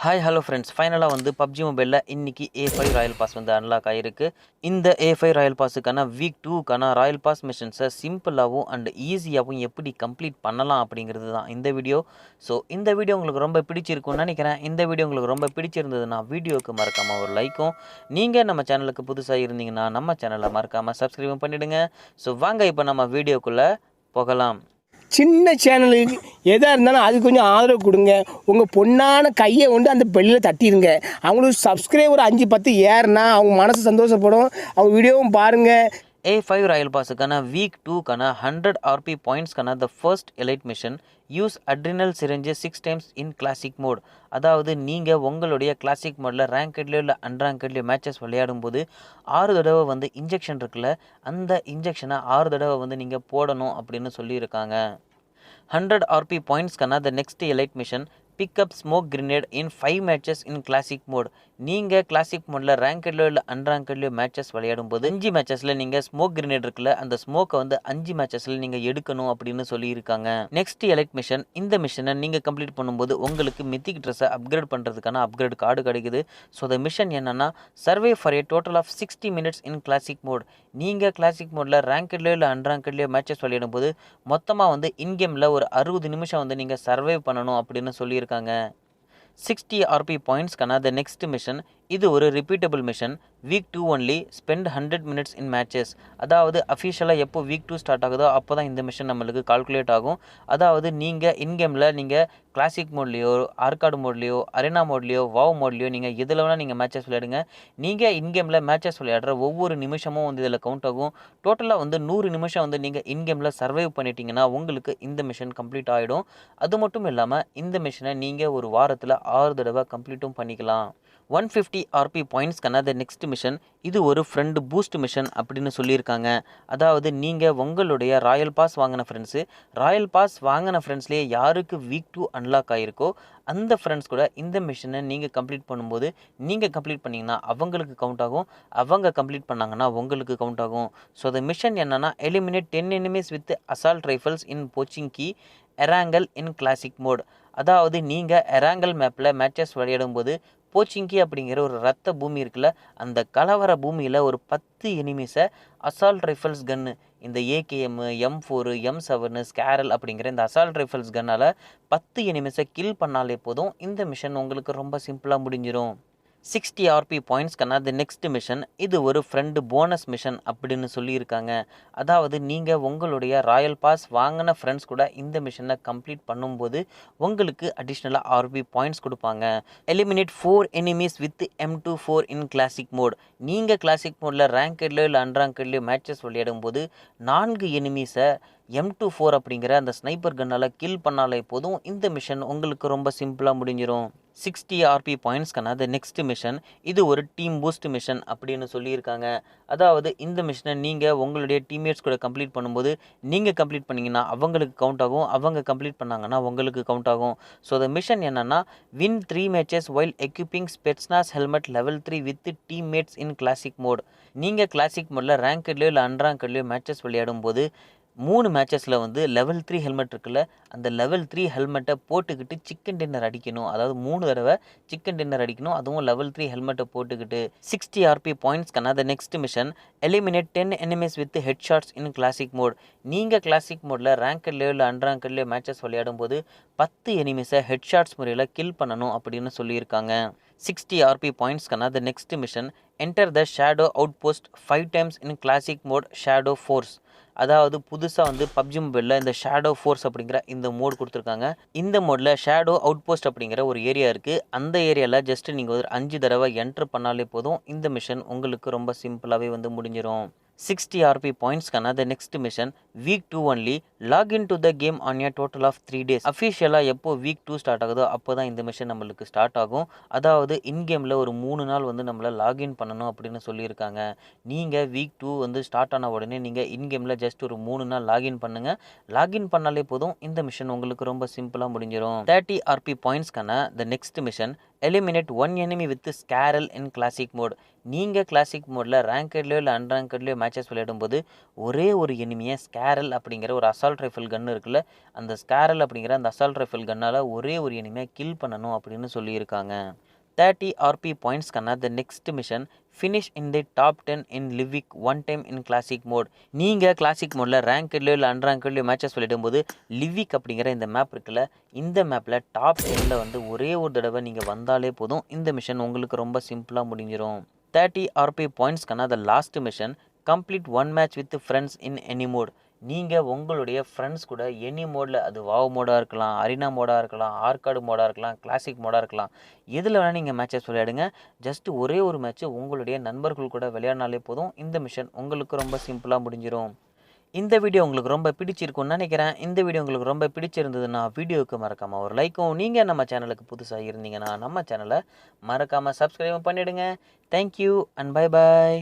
Hi hello friends ஃபைனலாக வந்து PUBG மொபைலில் இன்றைக்கி A5 ராயல் பாஸ் வந்து அன்லாக் ஆகிருக்கு. இந்த A5 ராயல் பாஸுக்கான வீக் 2க்கான ராயல் பாஸ் மிஷன்ஸை சிம்பிளாகவும் அண்ட் ஈஸியாகவும் எப்படி கம்ப்ளீட் பண்ணலாம் அப்படிங்கிறது தான் இந்த வீடியோ. ஸோ இந்த வீடியோ உங்களுக்கு ரொம்ப பிடிச்சிருக்கும்னு நினைக்கிறேன். இந்த வீடியோ உங்களுக்கு ரொம்ப பிடிச்சிருந்ததுன்னா வீடியோவுக்கு மறக்காமல் ஒரு லைக்கும், நீங்கள் நம்ம சேனலுக்கு புதுசாக இருந்தீங்கன்னா நம்ம சேனலை மறக்காமல் சப்ஸ்கிரைபும் பண்ணிவிடுங்க. ஸோ வாங்க இப்போ நம்ம வீடியோக்குள்ளே போகலாம். சின்ன சேனலுக்கு எதாக இருந்தாலும் அது கொஞ்சம் ஆதரவு கொடுங்க. உங்கள் பொண்ணான கையை கொண்டு அந்த பெல்லில் தட்டிடுங்க. அவங்களுக்கு சப்ஸ்கிரைபர் 5-10 ஏறுனா அவங்க மனசு சந்தோஷப்படும். அவங்க வீடியோவும் பாருங்கள். A5 ராயல் பாஸுக்கான வீக் 2க்கான 100 RP பாயிண்ட்ஸ்க்கான the first elite mission use adrenaline syringe 6 times in classic mode. அதாவது நீங்கள் உங்களுடைய கிளாசிக் மோடில் ரேங்கட்லேயோ இல்லை அன்ரேங்கட்லேயோ மேட்சஸ் விளையாடும்போது 6 தடவை வந்து இன்ஜெக்ஷன் இருக்குல்ல, அந்த இன்ஜெக்ஷனை 6 தடவை வந்து நீங்கள் போடணும் அப்படின்னு சொல்லியிருக்காங்க. 100 RP பாயிண்ட்ஸ்க்கான the next elite mission pick up smoke grenade in 5 matches in classic mode. நீங்கள் கிளாசிக் மோடில் ரேங்கட்லையோ இல்லை அன்ரேங்கட்லையோ மேட்சஸ் விளையாடும்போது 5 மேட்சஸில் நீங்கள் ஸ்மோக் கிரினேட் இருக்குல்ல, அந்த ஸ்மோக்கை வந்து 5 மேட்சஸில் நீங்கள் எடுக்கணும் அப்படின்னு சொல்லியிருக்காங்க. நெக்ஸ்ட் எலைட் மிஷன், இந்த மிஷனை நீங்கள் கம்ப்ளீட் பண்ணும்போது உங்களுக்கு மித்திக் ட்ரெஸ்ஸை அப்கிரேட் பண்ணுறதுக்கான அப்கிரேட் கார்டு கிடைக்குது. ஸோ அந்த மிஷன் என்னென்னா survey for a total of 60 minutes in classic mode. நீங்கள் கிளாசிக் மோடில் ரேங்கட்லையோ இல்லை அன்ரேங்கட்லையோ மேட்சஸ் விளையாடும்போது மொத்தமாக வந்து இன்கேமில் ஒரு 60 நிமிஷம் வந்து நீங்கள் சர்வே பண்ணணும் அப்படின்னு சொல்லியிருக்காங்க. 60 RP பாயிண்ட்ஸ்க்கான த நெக்ஸ்ட் மிஷன், இது ஒரு repeatable mission. Week 2 only spend 100 minutes இன் மேட்சஸ். அதாவது அஃபிஷியலாக எப்போ வீக் 2 ஸ்டார்ட் ஆகுதோ அப்போ தான் இந்த மிஷன் நம்மளுக்கு கால்குலேட் ஆகும். அதாவது நீங்கள் இன்கேமில் நீங்கள் கிளாசிக் மோட்லேயோ ஆர்கார்டு மோட்லேயோ அரேனா மோட்லேயோ வாவ் மோட்லேயோ நீங்கள் எதில் வேணால் நீங்கள் மேட்சஸ் விளையாடுங்க. நீங்கள் இன்கேமில் மேட்சஸ் விளையாடுற ஒவ்வொரு நிமிஷமும் வந்து இதில் கவுண்ட் ஆகும். டோட்டலாக வந்து 100 நிமிஷம் வந்து நீங்கள் இன்கேமில் சர்வைவ் பண்ணிட்டீங்கன்னா உங்களுக்கு இந்த மிஷன் கம்ப்ளீட் ஆகிடும். அது மட்டும் இல்லாமல் இந்த மிஷனை நீங்கள் ஒரு வாரத்தில் 6 தடவை கம்ப்ளீட்டும் பண்ணிக்கலாம். 150 RP பாயிண்ட்ஸ்க்கான த நெக்ஸ்ட் மிஷன், இது ஒரு ஃப்ரெண்டு பூஸ்ட் மிஷன் அப்படின்னு சொல்லியிருக்காங்க. அதாவது நீங்கள் உங்களுடைய ராயல் பாஸ் வாங்கின ஃப்ரெண்ட்ஸ்லேயே யாருக்கு வீக் 2 அன்லாக் ஆகிருக்கோ அந்த ஃப்ரெண்ட்ஸ் கூட இந்த மிஷனை நீங்கள் கம்ப்ளீட் பண்ணும்போது நீங்கள் கம்ப்ளீட் பண்ணிங்கன்னா அவங்களுக்கு கவுண்ட் ஆகும், அவங்க கம்ப்ளீட் பண்ணாங்கன்னா உங்களுக்கு கவுண்ட் ஆகும். ஸோ அந்த மிஷன் என்னென்னா eliminate 10 enemies with assault rifles in Pochinki Erangel in classic mode. அதாவது நீங்கள் எராங்கல் மேப்பில் மேட்சஸ் விளையாடும்போது போச்சிங்கி அப்படிங்கிற ஒரு ரத்த பூமி இருக்குல்ல, அந்த கலவர பூமியில் ஒரு 10 எனிமீஸை அசால்ட் ரைஃபிள்ஸ் கன்னு, இந்த AKM, M4, M7, ஸ்கேரல் அப்படிங்கிற இந்த அசால்ட் ரைஃபிள்ஸ் கன்னால் 10 எனிமீஸை கில் பண்ணாலே போதும் இந்த மிஷன் உங்களுக்கு ரொம்ப சிம்பிளாக முடிஞ்சிடும். 60 RP பாயிண்ட்ஸ்க்கான த நெக்ஸ்ட் மிஷன், இது ஒரு ஃப்ரெண்டு போனஸ் மிஷன் அப்படின்னு சொல்லியிருக்காங்க. அதாவது நீங்கள் உங்களுடைய ராயல் பாஸ் வாங்கின ஃப்ரெண்ட்ஸ் கூட இந்த மிஷனை கம்ப்ளீட் பண்ணும்போது உங்களுக்கு அடிஷ்னலாக RP பாயிண்ட்ஸ் கொடுப்பாங்க. Eliminate 4 enemies with M24 in classic mode. நீங்கள் கிளாசிக் மோடில் ரேங்கட்லையோ இல்லை அன்ரேங்கட்லையோ மேட்சஸ் விளையாடும்போது 4 எனிமீஸை M24 அப்படிங்கிற அந்த ஸ்னைப்பர் கன்னால் கில் பண்ணாலே போதும் இந்த மிஷன் உங்களுக்கு ரொம்ப சிம்பிளாக முடிஞ்சிடும். 60 RP பாயிண்ட்ஸ்க்கான த நெக்ஸ்ட் மிஷன், இது ஒரு டீம் பூஸ்ட் மிஷன் அப்படின்னு சொல்லியிருக்காங்க. அதாவது இந்த மிஷனை நீங்கள் உங்களுடைய டீம்மேட்ஸ் கூட கம்ப்ளீட் பண்ணும்போது நீங்கள் கம்ப்ளீட் பண்ணிங்கன்னா அவங்களுக்கு கவுண்ட் ஆகும், அவங்க கம்ப்ளீட் பண்ணாங்கன்னா உங்களுக்கு கவுண்ட் ஆகும். ஸோ அந்த மிஷன் என்னென்னா win 3 matches while equipping Spetsnaz helmet level 3 with teammates in classic mode. நீங்கள் கிளாசிக் மோடில் ரேங்கட்லையோ இல்லை அன்ரேங்கட்லையோ மேட்சஸ் விளையாடும்போது 3 மேட்சஸில் வந்து லெவல் 3 ஹெல்மெட் இருக்குல்ல, அந்த லெவல் 3 ஹெல்மெட்டை போட்டுக்கிட்டு சிக்கன் டின்னர் அடிக்கணும். அதாவது 3 தடவை சிக்கன் டின்னர் அடிக்கணும், அதுவும் லெவல் 3 ஹெல்மெட்டை போட்டுக்கிட்டு. 60 RP பாயிண்ட்ஸ்க்கான the next mission, eliminate 10 enemies with head shots in classic mode. நீங்கள் கிளாசிக் மோடில் ரேங்கட்லையோ இல்லை அன்ரேங்கட்லையோ மேட்சஸ் விளையாடும்போது 10 எனிமீஸை ஹெட் ஷாட்ஸ் முறையில் கில் பண்ணணும் அப்படின்னு சொல்லியிருக்காங்க. 60 RP பாயிண்ட்ஸ்க்கான the next mission, enter the shadow outpost 5 times in classic mode shadow force. அதாவது புதுசாக வந்து பப்ஜி மொபைலில் இந்த ஷேடோ ஃபோர்ஸ் அப்படிங்கிற இந்த மோட் கொடுத்துருக்காங்க. இந்த மோடில் ஷேடோ அவுட் போஸ்ட் அப்படிங்கிற ஒரு ஏரியா இருக்குது. அந்த ஏரியாவில் ஜஸ்ட் நீங்கள் ஒரு 5 தடவை என்ட்ரு பண்ணாலே போதும் இந்த மிஷன் உங்களுக்கு ரொம்ப சிம்பிளாகவே வந்து முடிஞ்சிடும். 60 RP பாயிண்ட்ஸ்க்கான the next mission, week 2 only login to the game on a total of 3 days. அஃபிஷியலாக எப்போ வீக் 2 ஸ்டார்ட் ஆகுதோ அப்போ தான் இந்த மிஷன் நம்மளுக்கு ஸ்டார்ட் ஆகும். அதாவது இன்கேமில் ஒரு 3 நாள் வந்து நம்மளை லாகின் பண்ணணும் அப்படின்னு சொல்லியிருக்காங்க. நீங்கள் வீக் 2 வந்து ஸ்டார்ட் ஆன உடனே நீங்கள் இன்கேமில் ஜஸ்ட் ஒரு 3 நாள் லாகின் பண்ணுங்கள். லாகின் பண்ணாலே போதும் இந்த மிஷன் உங்களுக்கு ரொம்ப சிம்பிளாக முடிஞ்சிடும். 30 RP பாயிண்ட்ஸ்க்கான the next mission, eliminate one enemy with SCAR-L in classic mode. நீங்கள் கிளாசிக் மோடில் ரேங்கட்லையோ இல்லை அன்ரேங்கட்லையோ மேட்சஸ் விளையாடும்போது ஒரே ஒரு எனிமியை ஸ்கேரல் அப்படிங்கிற ஒரு அசால்ட் ரைஃபிள் கன்று இருக்குல்ல, அந்த ஸ்கேரல் அப்படிங்கிற அந்த அசால்ட் ரைஃபிள் கன்னால் ஒரே ஒரு எனிமியை கில் பண்ணணும் அப்படின்னு சொல்லியிருக்காங்க. 30 RP பாயிண்ட்ஸ்க்கான the next mission finish in the top 10 in Livik one time in classic mode. நீங்கள் கிளாசிக் மோடில் ரேங்கட்லையோ இல்லை அன்ரேங்கட்லையோ மேட்சஸ் விளையாடும்போது லிவிக் அப்படிங்கிற இந்த மேப் இருக்குல்ல, இந்த மேப்பில் டாப் 10ல் வந்து ஒரே ஒரு தடவை நீங்கள் வந்தாலே போதும், இந்த மிஷன் உங்களுக்கு ரொம்ப சிம்பிளாக முடிஞ்சிடும். 30 RP பாயிண்ட்ஸ்க்கான the last mission complete one match with friends in any mode. நீங்கள் உங்களுடைய ஃப்ரெண்ட்ஸ் கூட எனி மோடில், அது வாவ் மோடாக இருக்கலாம், அரினா மோடாக இருக்கலாம், ஆர்காடு மோடாக இருக்கலாம், கிளாசிக் மோடாக இருக்கலாம், எதில் வேணால் நீங்கள் மேட்சஸ் விளையாடுங்க. ஜஸ்ட் ஒரே ஒரு மேட்ச்சு உங்களுடைய நண்பர்கள் கூட விளையாடினாலே போதும், இந்த மிஷன் உங்களுக்கு ரொம்ப சிம்பிளாக முடிஞ்சிடும். இந்த வீடியோ உங்களுக்கு ரொம்ப பிடிச்சிருக்கும்னு நினைக்கிறேன். இந்த வீடியோ உங்களுக்கு ரொம்ப பிடிச்சிருந்ததுன்னா வீடியோவுக்கு மறக்காமல் ஒரு லைக்கும், நீங்கள் நம்ம சேனலுக்கு புதுசாக இருந்தீங்கன்னா நம்ம சேனலை மறக்காமல் சப்ஸ்கிரைப் பண்ணிவிடுங்க. Thank you and bye bye.